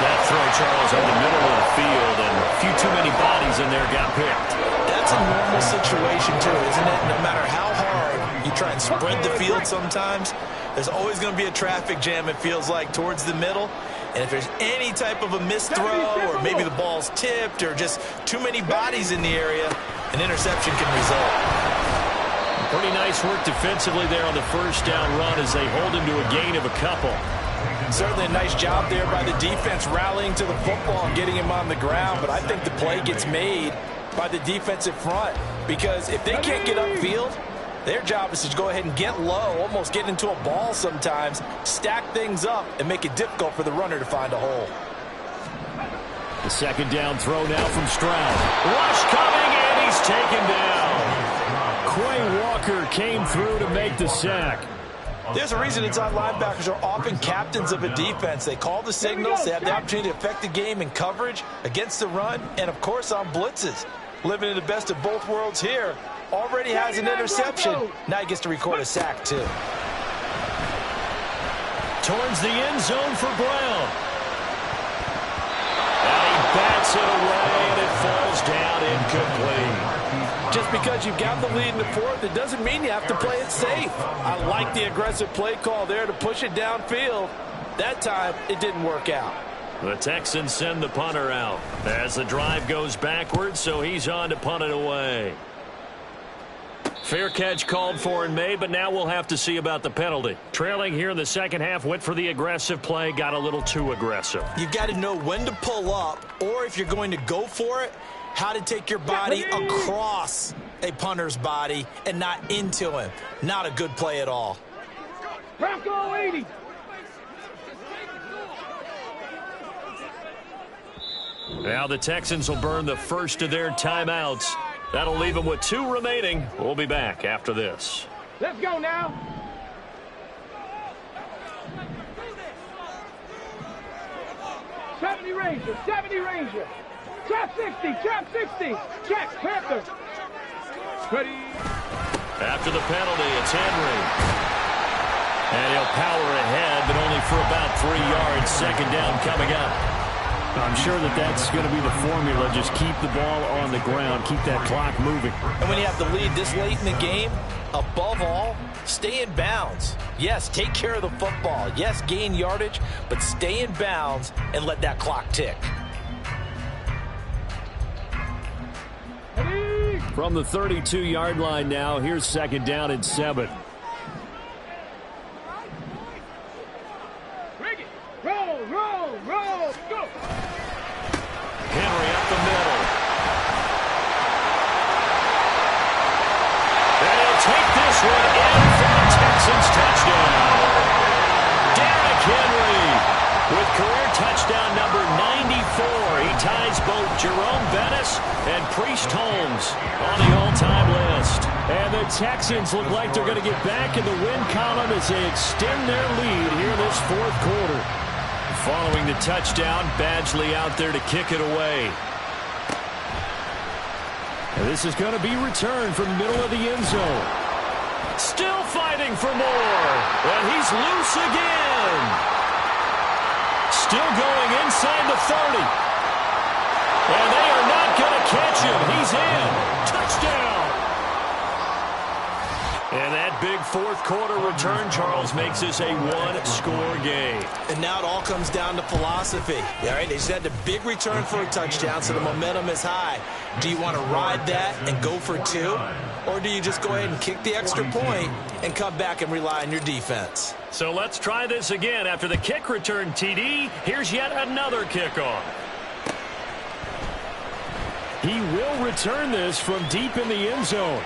That throw, Charles, in the middle of the field, and a few too many bodies in there got picked. That's a normal situation, too, isn't it? No matter how hard you try and spread the field sometimes, there's always going to be a traffic jam, it feels like, towards the middle. And if there's any type of a missed throw, or maybe the ball's tipped, or just too many bodies in the area, an interception can result. Pretty nice work defensively there on the first down run as they hold him to a gain of a couple. Certainly a nice job there by the defense rallying to the football and getting him on the ground, but I think the play gets made by the defensive front because if they can't get upfield, their job is to go ahead and get low, almost get into a ball sometimes, stack things up, and make it difficult for the runner to find a hole. The second down throw now from Stroud. Rush coming, and he's taken down. Quay Walker came through to make the sack. There's a reason inside linebackers are often captains of a defense. They call the signals. They have the opportunity to affect the game in coverage, against the run, and, of course, on blitzes. Living in the best of both worlds here. Already has an interception. Now he gets to record a sack, too. Towards the end zone for Brown. And he bats it away, and it falls down incomplete. Just because you've got the lead in the fourth, it doesn't mean you have to play it safe. I like the aggressive play call there to push it downfield. That time, it didn't work out. The Texans send the punter out as the drive goes backwards, so he's on to punt it away. Fair catch called for and made, but now we'll have to see about the penalty. Trailing here in the second half, went for the aggressive play, got a little too aggressive. You've got to know when to pull up, or if you're going to go for it, how to take your body across a punter's body and not into him. Not a good play at all. Bronco 80. Now the Texans will burn the first of their timeouts. That'll leave them with 2 remaining. We'll be back after this. Let's go now. '70 Ranger, 70 Ranger. Trap 60, trap 60. Check, Panther. Ready. After the penalty, it's Henry. And he'll power ahead, but only for about 3 yards. Second down coming up. I'm sure that's going to be the formula. Just keep the ball on the ground. Keep that clock moving. And when you have the lead this late in the game, above all, stay in bounds. Yes, take care of the football. Yes, gain yardage, but stay in bounds and let that clock tick. From the 32-yard line now, here's second down and 7. Roll, go. Henry up the middle. And he'll take this one in for the Texans touchdown. Derrick Henry with career touchdown number 94. He ties both Jerome Bettis and Priest Holmes on the all-time list. And the Texans look like they're going to get back in the win column as they extend their lead here this fourth quarter. Following the touchdown, Badgley out there to kick it away. And this is going to be returned from the middle of the end zone. Still fighting for more. And he's loose again. Still going inside the 30. And they are not going to catch him. He's in. Touchdown. And that big fourth quarter return, Charles, makes this a one-score game. And now it all comes down to philosophy. All right, they just had the big return for a touchdown, so the momentum is high. Do you want to ride that and go for 2? Or do you just go ahead and kick the extra point and come back and rely on your defense? So let's try this again. After the kick return, TD, here's yet another kickoff. He will return this from deep in the end zone.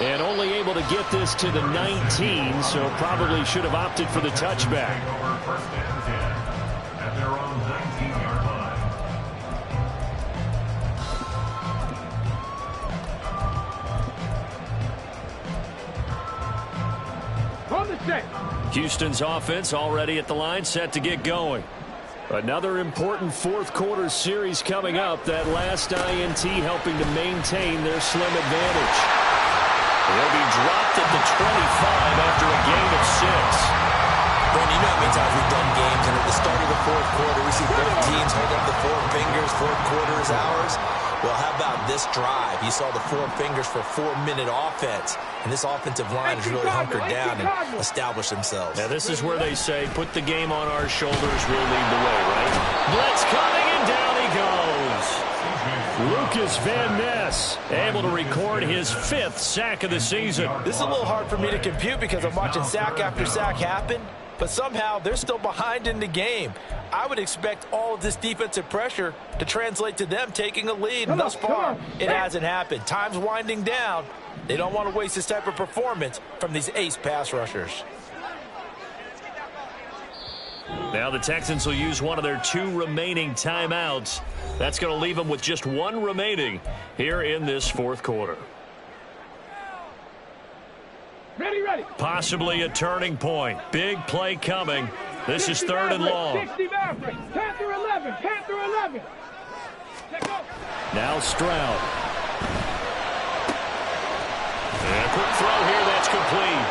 And only able to get this to the 19, so probably should have opted for the touchback. First and 10 at their own 19-yard line. On the set. Houston's offense already at the line, set to get going. Another important fourth quarter series coming up. That last INT helping to maintain their slim advantage. He'll be dropped at the 25 after a gain of 6. Brandon, you know how many times we've done games, and at the start of the fourth quarter, we see both teams hold up the 4 fingers, fourth quarter is ours. Well, how about this drive? You saw the 4 fingers for 4-minute offense, and this offensive line has really hunkered down and established themselves. Now, this is where they say, put the game on our shoulders, we'll lead the way, right? Blitz coming, and down he goes. Lucas Van Ness able to record his 5th sack of the season. This is a little hard for me to compute because I'm watching sack after sack happen, but somehow they're still behind in the game. I would expect all of this defensive pressure to translate to them taking a lead, and thus far, it hasn't happened. Time's winding down. They don't want to waste this type of performance from these ace pass rushers. Now the Texans will use one of their 2 remaining timeouts. That's going to leave them with just 1 remaining here in this fourth quarter. Ready. Possibly a turning point. Big play coming. This is 3rd and long. 60 Mavericks. Panther 11. Now Stroud. And a quick throw here, that's complete.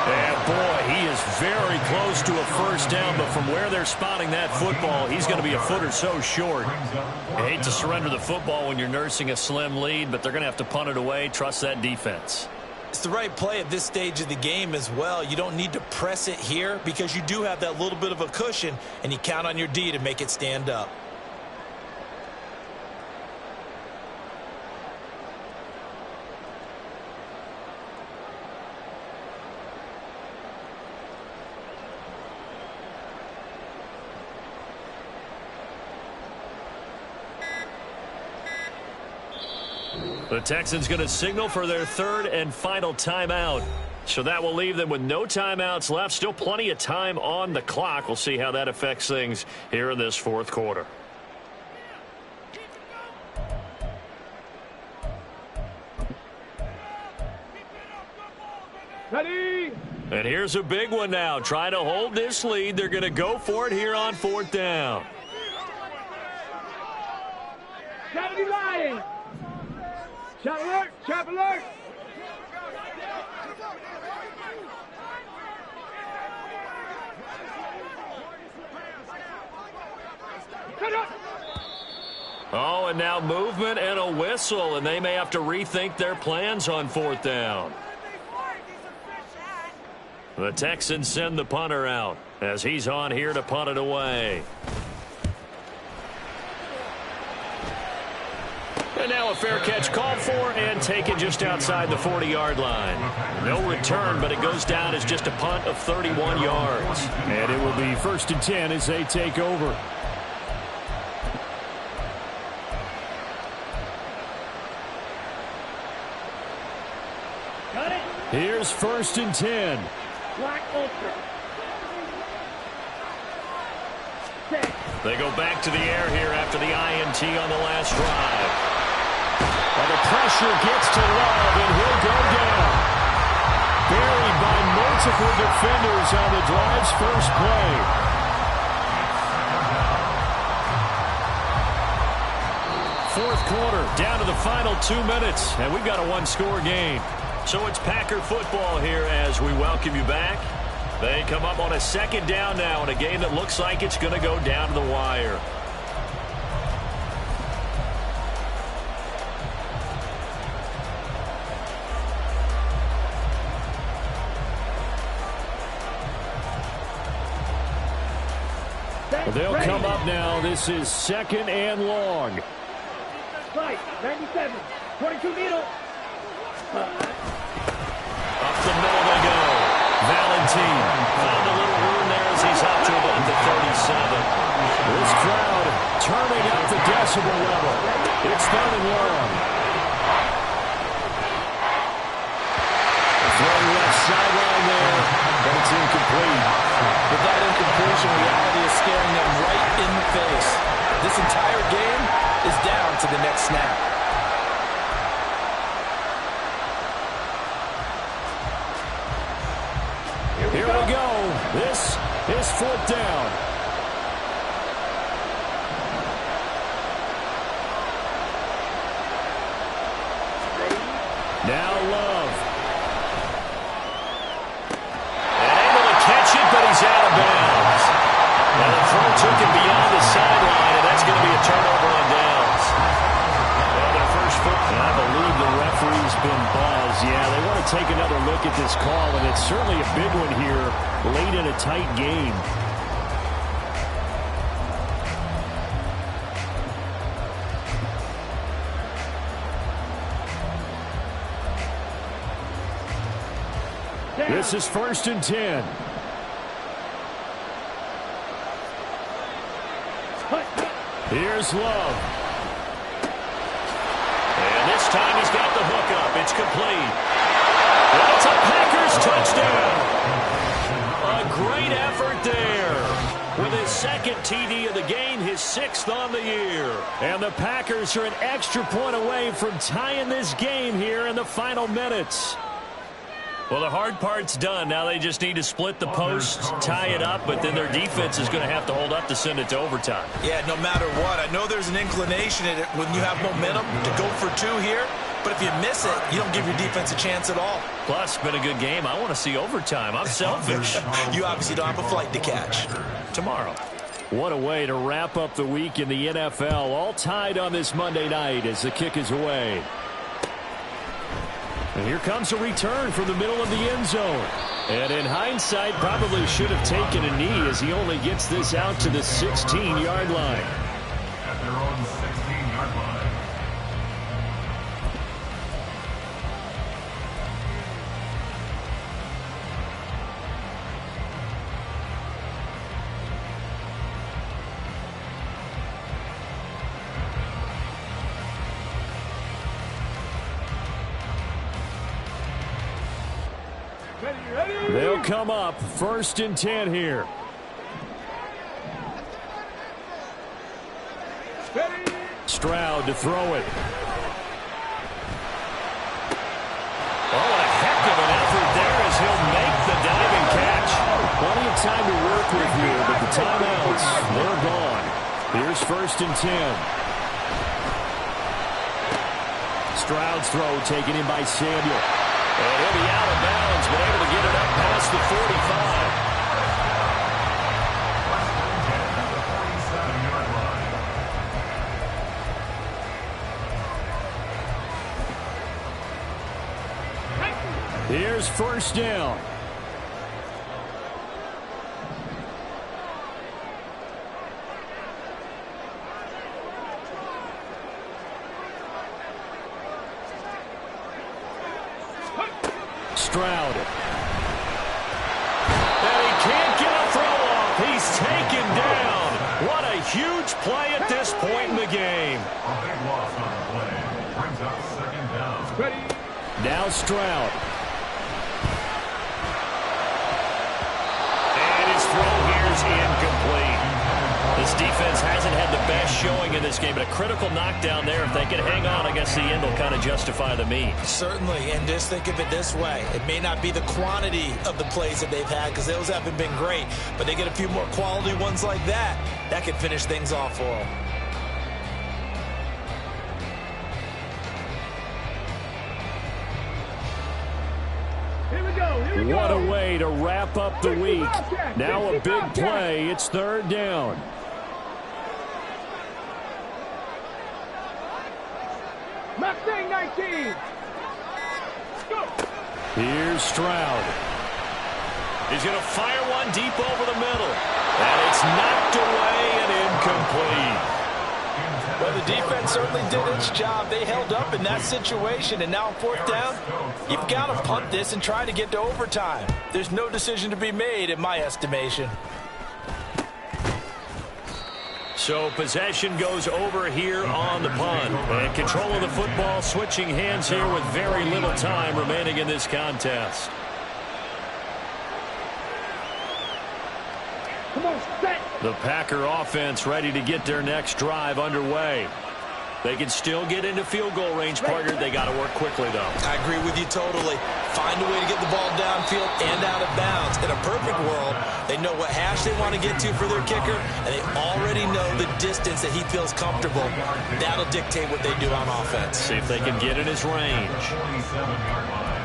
And boy, he is very close to a first down, but from where they're spotting that football, he's going to be a foot or so short. I hate to surrender the football when you're nursing a slim lead, but they're going to have to punt it away. Trust that defense. It's the right play at this stage of the game as well. You don't need to press it here because you do have that little bit of a cushion, and you count on your D to make it stand up. The Texans going to signal for their 3rd and final timeout. So that will leave them with no timeouts left. Still plenty of time on the clock. We'll see how that affects things here in this 4th quarter. Ready. And here's a big one now. Trying to hold this lead. They're going to go for it here on 4th down. Kennedy lying. Trap alert. Cut up. Oh, and now movement and a whistle, and they may have to rethink their plans on 4th down. The Texans send the punter out as he's on here to punt it away. And now a fair catch called for and taken just outside the 40-yard line. No return, but it goes down as just a punt of 31 yards. And it will be 1st and 10 as they take over. Got it. Here's 1st and 10. Black ultra. They go back to the air here after the INT on the last drive. Well, the pressure gets to Love, and he'll go down. Buried by multiple defenders on the drive's first play. Fourth quarter, down to the final 2 minutes, and we've got a one-score game. So it's Packer football here as we welcome you back. They come up on a 2nd down now in a game that looks like it's going to go down to the wire. They'll come up now. This is 2nd and long. Right, 97, 22 needle. Up the middle they go. Valentine found a little room there as he's up to about the 37. This crowd turning up the decibel level. It's 3rd and long. Throw left sideline there, but it's incomplete. But that incompletion reality is staring them right in the face. This entire game is down to the next snap. Here we go. This is 4th down. Now Love. And able to catch it, but he's out of bounds. Now the throw took him beyond the sideline, and that's going to be a turnover on downs. Well, their first foot. And I believe the referee's been buzzed. Yeah, they want to take another look at this call, and it's certainly a big one here late in a tight game. This is 1st and 10. Here's Love. And this time he's got the hook up. It's complete. And it's a Packers touchdown. A great effort there. With his 2nd TD of the game, his 6th on the year. And the Packers are an extra point away from tying this game here in the final minutes. Well, the hard part's done. Now they just need to split the post, tie it up, but then their defense is going to have to hold up to send it to overtime. Yeah, no matter what. I know there's an inclination in it when you have momentum to go for two here, but if you miss it, you don't give your defense a chance at all. Plus, it's been a good game. I want to see overtime. I'm selfish. You obviously don't have a flight to catch. Tomorrow. What a way to wrap up the week in the NFL. All tied on this Monday night as the kick is away. And here comes a return from the middle of the end zone. And in hindsight, probably should have taken a knee as he only gets this out to the 16-yard line. At their own 16-yard line. They'll come up 1st and 10 here. Stroud to throw it. Oh, a heck of an effort there as he'll make the diving catch. Plenty of time to work with here, but the timeouts, they're gone. Here's 1st and 10. Stroud's throw taken in by Samuel. And he'll be out of bounds, but able to get it up past the 45. Here's 1st down. Stroud. And he can't get a throw off. He's taken down. What a huge play at this point in the game. A big loss on the play. Brings up 2nd down. Now Stroud. And his throw here is incomplete. This defense hasn't had the best showing in this game, but a critical knockdown there. If they can hang on, I guess the end will kind of justify the means. Certainly, and just think of it this way. It may not be the quantity of the plays that they've had because those haven't been great, but they get a few more quality ones like that. That could finish things off for them. What a way to wrap up the week. Now a big play. It's 3rd down. Mustang 19. Go. Here's Stroud. He's going to fire one deep over the middle. And it's knocked away and incomplete. Well, the defense certainly did its job. They held up in that situation, and now 4th down, you've got to punt this and try to get to overtime. There's no decision to be made in my estimation. So possession goes over here on the punt. And control of the football, switching hands here with very little time remaining in this contest. Come on, set. The Packer offense ready to get their next drive underway. They can still get into field goal range, partner. They got to work quickly, though. I agree with you totally. Find a way to get the ball downfield and out of bounds. In a perfect world, they know what hash they want to get to for their kicker, and they already know the distance that he feels comfortable. That'll dictate what they do on offense. See if they can get in his range. 27-yard line.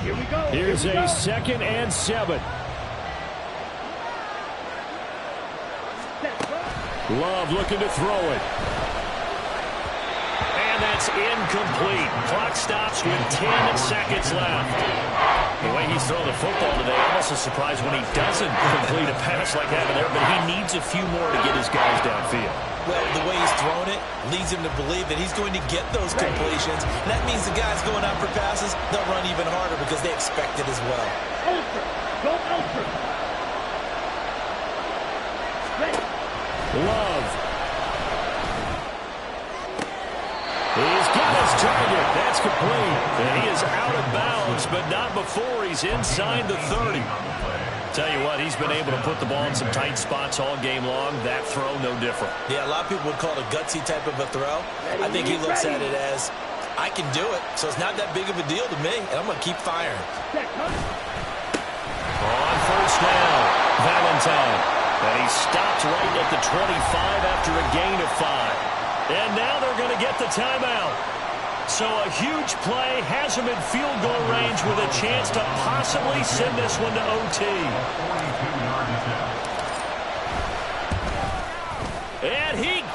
Here we go. Here's a 2nd and 7. Love looking to throw it. And that's incomplete. Clock stops with 10 seconds left. The way he's throwing the football today, almost a surprise when he doesn't complete a pass like that there, but he needs a few more to get his guys downfield. Well, the way he's thrown it leads him to believe that he's going to get those completions. And that means the guys going out for passes, they'll run even harder because they expect it as well. Ultra. Go ultra. Love. target. That's complete. And he is out of bounds, but not before he's inside the 30. Tell you what, he's been able to put the ball in some tight spots all game long. That throw, no different. Yeah, a lot of people would call it a gutsy type of a throw. I think he looks at it as, I can do it, so it's not that big of a deal to me, and I'm going to keep firing. On first down, Valentine. And he stopped right at the 25 after a gain of 5. And now they're going to get the timeout. So a huge play has him in field goal range with a chance to possibly send this one to OT. And he